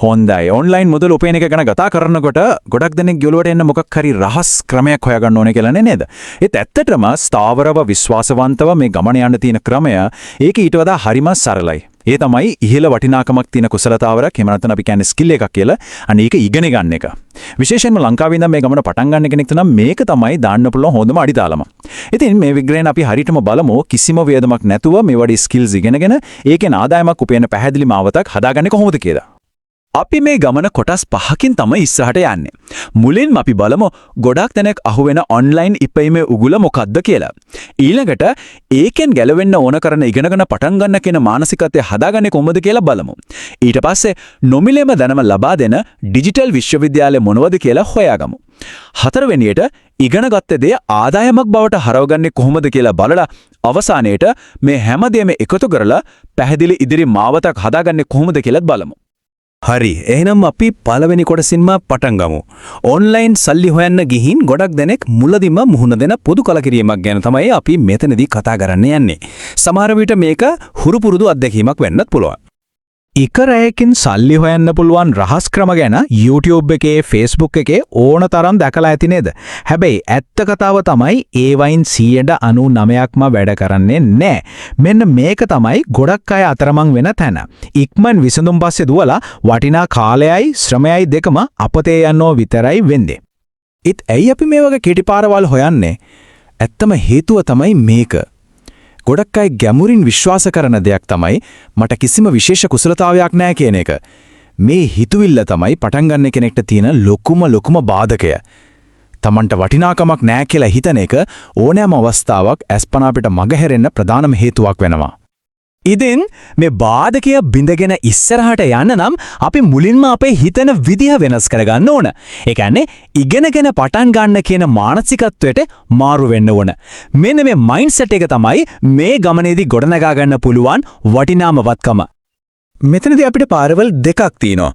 හොඳයි. ඔන්ලයින් මුදල් උපයන එක ගැන කතා කරනකොට ගොඩක් දෙනෙක් ගොළුවට එන්න මොකක් හරි රහස් ක්‍රමයක් හොයාගන්න ඕනේ කියලා නේද? ඒත් ඇත්තටම ස්ථාවරව විශ්වාසවන්තව මේ ගමන යන්න තියෙන ක්‍රමය ඒක ඊට වඩා හරිම සරලයි. ඒ තමයි ඉහළ වටිනාකමක් තියෙන කුසලතාවරක් එහෙම නැත්නම් අපි කියන්නේ ස්කිල් එකක් කියලා. අනේ ඒක ඉගෙන ගන්න එක. විශේෂයෙන්ම ලංකාවේ ඉඳන් මේ ගමන පටන් ගන්න කෙනෙක් නම් මේක තමයි දාන්න පුළුවන් හොඳම අඩිතාලම. ඉතින් මේ විග්‍රහයෙන් අපි හරියටම බලමු කිසිම වේදමක් නැතුව මේ වගේ ස්කිල්ස් ඉගෙනගෙන ඒකෙන් ආදායමක් උපයන පැහැදිලි මාවතක් හදාගන්නේ කොහොමද කියලා. අපි මේ ගමන කොටස් 5කින් තමයි ඉස්සරහට යන්නේ. මුලින්ම අපි බලමු ගොඩක් දෙනෙක් අහුවෙන ඔන්ලයින් ඉපැීමේ උගුල මොකක්ද කියලා. ඊළඟට ඒකෙන් ගැලවෙන්න ඕන කරන ඉගෙනගෙන පටන් ගන්න කෙන මානසිකත්වය හදාගන්නේ කොහොමද කියලා බලමු. ඊට පස්සේ නොමිලේම දැනුම ලබා දෙන ඩිජිටල් විශ්වවිද්‍යාලය මොනවද කියලා හොයාගමු. හතරවෙනියට ඉගෙනගත්ත දේ ආදායමක් බවට හරවගන්නේ කොහොමද කියලා බලලා අවසානයේට මේ හැමදේම එකතු කරලා පැහැදිලි ඉදිරි මාවතක් හදාගන්නේ කොහොමද කියලාත් බලමු. හරි එහෙනම් අපි පළවෙනි කොටසින්ම පටන් ගමු. ඔන්ලයින් සල්ලි හොයන්න ගිහින් ගොඩක් දෙනෙක් මුලදිම මුහුණ දෙන පොදු කලකිරීමක් ගැන තමයි අපි මෙතනදී කතා කරන්න යන්නේ. සමහර විට මේක හුරු පුරුදු අත්දැකීමක් වෙන්නත් පුළුවන්. එක රැයකින් සල්ලි හොයන්න පුළුවන් රහස් ක්‍රම ගැන YouTube එකේ Facebook එකේ ඕන තරම් දැකලා ඇති නේද? හැබැයි ඇත්ත කතාව තමයි ඒ වයින් 99%ක්ම වැඩ කරන්නේ නැහැ. මෙන්න මේක තමයි ගොඩක් අය අතරමං වෙන තැන. ඉක්මන් විසඳුම් පස්සේ දුවලා වටිනා කාලයයි ශ්‍රමයයි දෙකම අපතේ යනෝ විතරයි වෙන්නේ. ඒත් ඇයි අපි මේ වගේ කෙටිපාරවල් හොයන්නේ? ඇත්තම හේතුව තමයි මේක. ගොඩක් අය ගැඹුරින් විශ්වාස කරන දෙයක් තමයි මට කිසිම විශේෂ කුසලතාවයක් නැහැ කියන එක. මේ හිතුවිල්ල තමයි පටන් ගන්න කෙනෙක්ට තියෙන ලොකුම බාධකය. Tamanට වටිනාකමක් නැහැ කියලා හිතන එක ඕනෑම අවස්ථාවක් අස්පනා අපිට මගහැරෙන්න ප්‍රධානම හේතුවක් වෙනවා. ඉතින් මේ බාධකය බිඳගෙන ඉස්සරහට යන්න නම් අපි මුලින්ම අපේ හිතන විදිහ වෙනස් කරගන්න ඕන. ඒ කියන්නේ ඉගෙනගෙන පටන් ගන්න කියන මානසිකත්වයට මාරු වෙන්න ඕන. මෙන්න මේ මයින්ඩ්සෙට් එක තමයි මේ ගමනේදී ගොඩනගා ගන්න පුළුවන් වටිනාම වත්කම. මෙතනදී අපිට පාරවල් දෙකක් තියෙනවා.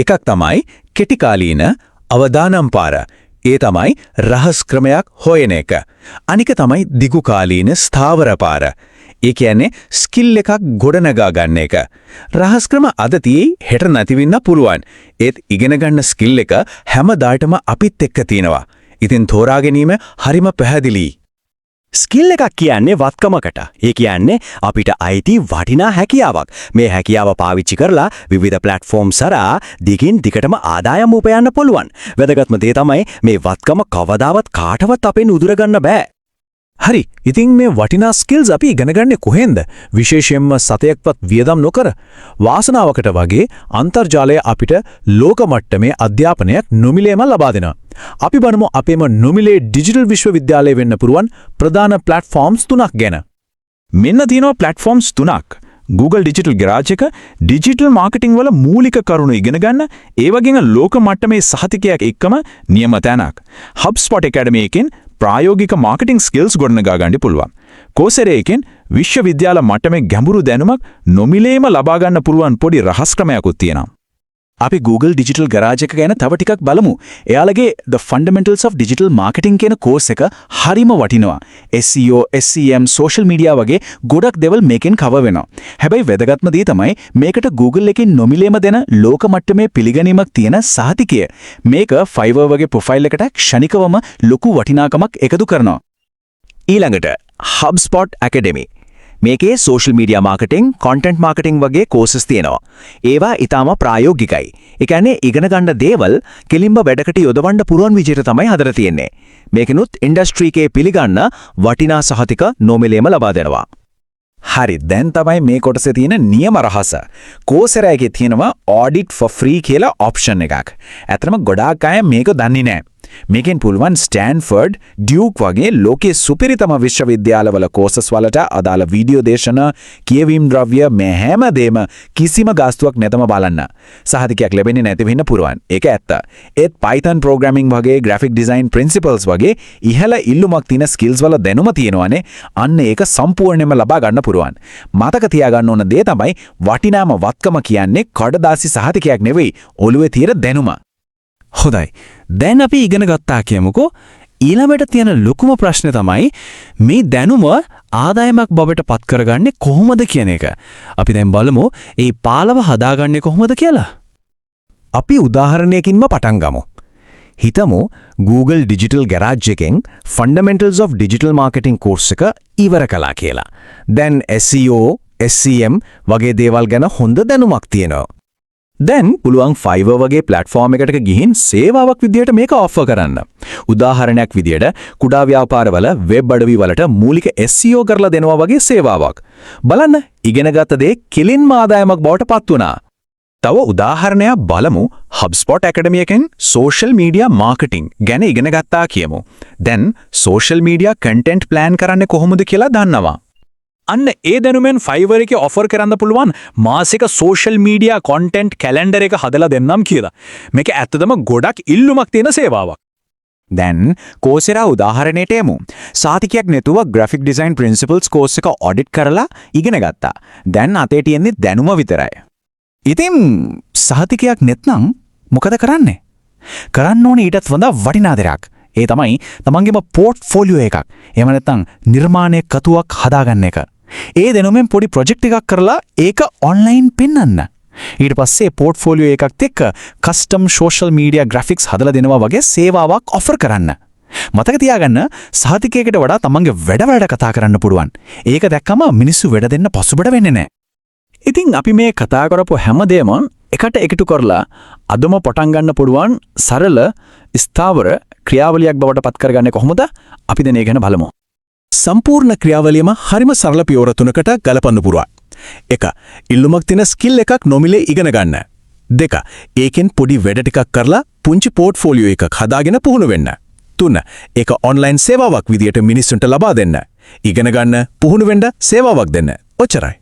එකක් තමයි කෙටිකාලීන අවදානම් පාර. ඒ තමයි රහස් ක්‍රමයක් හොයන එක. අනික තමයි දිගුකාලීන ස්ථාවර පාර. ඒ කියන්නේ ස්කිල් එකක් ගොඩනගා ගන්න එක. රහස් ක්‍රම අද තියෙයි හෙට නැති වෙන්න පුළුවන්. ඒත් ඉගෙන ගන්න ස්කිල් එක හැමදාටම අපිත් එක්ක තියෙනවා. ඉතින් තෝරා ගැනීම හරිම පැහැදිලි. ස්කිල් එකක් කියන්නේ වත්කමකට. ඒ කියන්නේ අපිට අයිති වටිනා හැකියාවක්. මේ හැකියාව පාවිච්චි කරලා විවිධ ප්ලැට්ෆෝම්ස් හරහා දිගින් දිගටම ආදායම උපයන්න පුළුවන්. වැදගත්ම දේ තමයි මේ වත්කම කවදාවත් කාටවත් අපෙන් උදුර ගන්න බෑ. හරි. ඉතින් මේ වටිනා ස්කිල්ස් අපි ඉගෙන ගන්නේ කොහෙන්ද? විශේෂයෙන්ම සතයක්වත් වියදම් නොකර. වාසනාවකට වගේ අන්තර්ජාලය අපිට ලෝක මට්ටමේ අධ්‍යාපනයක් නොමිලේම ලබා දෙනවා. අපි බලමු අපේම නොමිලේ ඩිජිටල් විශ්වවිද්‍යාලය වෙන්න පුරුවන් ප්‍රධාන ප්ලැට්ෆෝම්ස් 3ක් ගැන. මෙන්න තියෙනවා ප්ලැට්ෆෝම්ස් 3ක්. Google Digital Garage එක ඩිජිටල් මාකටිං වල මූලික කරුණු ඉගෙන ගන්න, ඒ වගේම ලෝක මට්ටමේ සහතිකයක් එක්කම නියම තැනක්. HubSpot Academy එකෙන් ප්‍රායෝගික මාකටිං ස්කිල්ස් ගොඩනගා ගන්න පුළුවන්. Coursera එකෙන් විශ්වවිද්‍යාල මට්ටමේ ගැඹුරු දැනුමක් නොමිලේම ලබා ගන්න පුළුවන් පොඩි රහස් ක්‍රමයක්ත් තියෙනවා. අපි Google Digital Garage එක ගැන තව ටිකක් බලමු. එයාලගේ The Fundamentals of Digital Marketing කියන කෝස් එක හරිම වටිනවා. SEO, SEM, social media වගේ ගොඩක් දේවල් මේකෙන් කවර් වෙනවා. හැබැයි වැදගත්ම දේ තමයි මේකට Google එකෙන් නොමිලේම දෙන ලෝක මට්ටමේ පිළිගැනීමක් තියෙන සහතිකය. මේක Fiverr වගේ ප්‍රොෆයිල් එකට ක්ෂණිකවම ලොකු වටිනාකමක් එකතු කරනවා. ඊළඟට HubSpot Academy. මේකේ social media marketing, content marketing වගේ courses තියෙනවා. ඒවා ඊටාම ප්‍රායෝගිකයි. ඒ කියන්නේ ඉගෙන ගන්න දේවල් කෙලින්ම වැඩකට යොදවන්න පුරුවන් විදිහට තමයි හදලා තියෙන්නේ. මේකනොත් ඉන්ඩස්ට්‍රි එකේ පිළිගන්න වටිනා සහතික නොමිලේම ලබා දෙනවා. හරි, දැන් තමයි මේ කොටසේ තියෙන නියම රහස. Coursera එකේ තියෙනවා audit for free කියලා option එකක්. ඇත්තටම ගොඩාක් අය මේක දන්නේ නැහැ. මේකෙන් පුළුවන් ස්ටෑන්ෆර්ඩ්, ඩියුක් වගේ ලෝකයේ සුපිරිතම විශ්වවිද්‍යාලවල කෝසස් වලට අදාළ වීඩියෝ දේශන, කියවීම් ද්‍රව්‍ය මේ හැමදේම කිසිම ගාස්තුවක් නැතම බලන්න. සහතිකයක් ලැබෙන්නේ නැති වෙන්න පුළුවන්. ඒක ඇත්ත. ඒත් Python programming වගේ graphic design principles වගේ ඉහළ ඉල්ලුමක් තියෙන skills වල දැනුම තියෙනවානේ. අන්න ඒක සම්පූර්ණයෙන්ම ලබා ගන්න පුළුවන්. මතක තියාගන්න ඕන දේ තමයි වටිනාම වත්කම කියන්නේ කඩදාසි සහතිකයක් නෙවෙයි, ඔළුවේ තියෙන දැනුම. හොඳයි. දැන් අපි ඉගෙන ගත්තා කියමුකෝ. ඊළඟට තියෙන ලොකුම ප්‍රශ්නේ තමයි මේ දැනුම ආදායමක් බවට පත් කරගන්නේ කොහොමද කියන එක. අපි දැන් බලමු මේ පාලව හදාගන්නේ කොහොමද කියලා. අපි උදාහරණයකින්ම පටන් ගමු. හිතමු Google Digital Garage එකෙන් Fundamentals of Digital Marketing course එක ඉවර කළා කියලා. දැන් SEO, SEM වගේ දේවල් ගැන හොඳ දැනුමක් තියෙනවා. දැන් පුළුවන් Fiverr වගේ ප්ලැට්ෆෝම් එකකට ගිහින් සේවාවක් විදියට මේක ඔෆර් කරන්න. උදාහරණයක් විදියට කුඩා ව්‍යාපාරවල වෙබ් අඩවි වලට මූලික SEO කරලා දෙනවා වගේ සේවාවක්. බලන්න ඉගෙනගත්ත දේ කෙලින්ම ආදායමක් බවට පත් වුණා. තව උදාහරණයක් බලමු HubSpot Academy එකෙන් social media marketing ගැන ඉගෙන ගත්තා කියමු. දැන් social media content plan කරන්නේ කොහොමද කියලා දන්නවා. අන්න ඒ දැනුමෙන් Fiverr එකේ ඔෆර් කරන්න පුළුවන් මාසික social media content calendar එක හදලා දෙන්නම් කියලා. මේක ඇත්තටම ගොඩක් ඉල්ලුමක් තියෙන සේවාවක්. දැන් Coursera උදාහරණයට එමු. සාතිකයක් නැතුව graphic design principles course එක audit කරලා ඉගෙන ගත්තා. දැන් අතේ තියෙන්නේ දැනුම විතරයි. ඉතින් සහතිකයක් නැත්නම් මොකද කරන්නේ? කරන්න ඕනේ ඊටත් වඩා වටිනා දෙයක්. ඒ තමයි තමන්ගේම පෝර්ට්ෆෝලියෝ එකක්. එහෙම නැත්නම් නිර්මාණයේ කතුවක් හදාගන්න එක. ඒ දෙනුමෙන් පොඩි ප්‍රොජෙක්ට් එකක් කරලා ඒක ඔන්ලයින් පෙන්වන්න. ඊට පස්සේ පෝර්ට්ෆෝලියෝ එකත් එක්ක කස්ටම් සෝෂල් මීඩියා ග්‍රැෆික්ස් හදලා දෙනවා වගේ සේවාවක් ඔෆර් කරන්න. මතක තියාගන්න සහතිකයකට වඩා තමන්ගේ වැඩවලට කතා කරන්න පුළුවන්. ඒක දැක්කම මිනිස්සු වැඩ දෙන්න පසුබට වෙන්නේ නැහැ. ඉතින් අපි මේ කතා කරපු හැමදේම එකට එකතු කරලා අදම පටන් ගන්න පුළුවන් සරල ස්ථාවර ක්‍රියාවලියක් බවට පත් කරගන්නේ කොහොමද? අපි දැන් ඒ ගැන බලමු. සම්පූර්ණ ක්‍රියාවලියම හරිම සරල පියවර තුනකට ගලපන්න පුළුවන්. 1. ඉල්ලුමක් තියෙන ස්කිල් එකක් නොමිලේ ඉගෙන ගන්න. 2. ඒකෙන් පොඩි වැඩ ටිකක් කරලා පුංචි පෝර්ට්ෆෝලියෝ එකක් හදාගෙන පුහුණු වෙන්න. 3. ඒක ඔන්ලයින් සේවාවක් විදියට මිනිස්සුන්ට ලබා දෙන්න. ඉගෙන ගන්න, පුහුණු වෙන්න, සේවාවක් දෙන්න. ඔච්චරයි.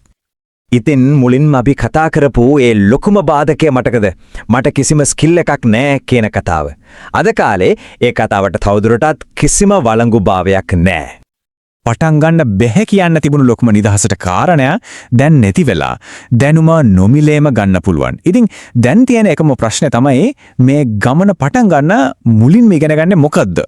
ඉතින් මුලින්ම අපි කතා කරපු ඒ ලොකුම බාධකය මතකද? මට කිසිම ස්කිල් එකක් නැහැ කියන කතාව. අද කාලේ ඒ කතාවට තවදුරටත් කිසිම වළංගුභාවයක් නැහැ. පටන් ගන්න බැහැ කියන්න තිබුණු ලොකුම නිදහසට කාරණය දැන් නැති වෙලා දැනුම නොමිලේම ගන්න පුළුවන්. ඉතින් දැන් තියෙන එකම ප්‍රශ්නේ තමයි මේ ගමන පටන් ගන්න මුලින්ම ඉගෙන ගන්නේ මොකද්ද?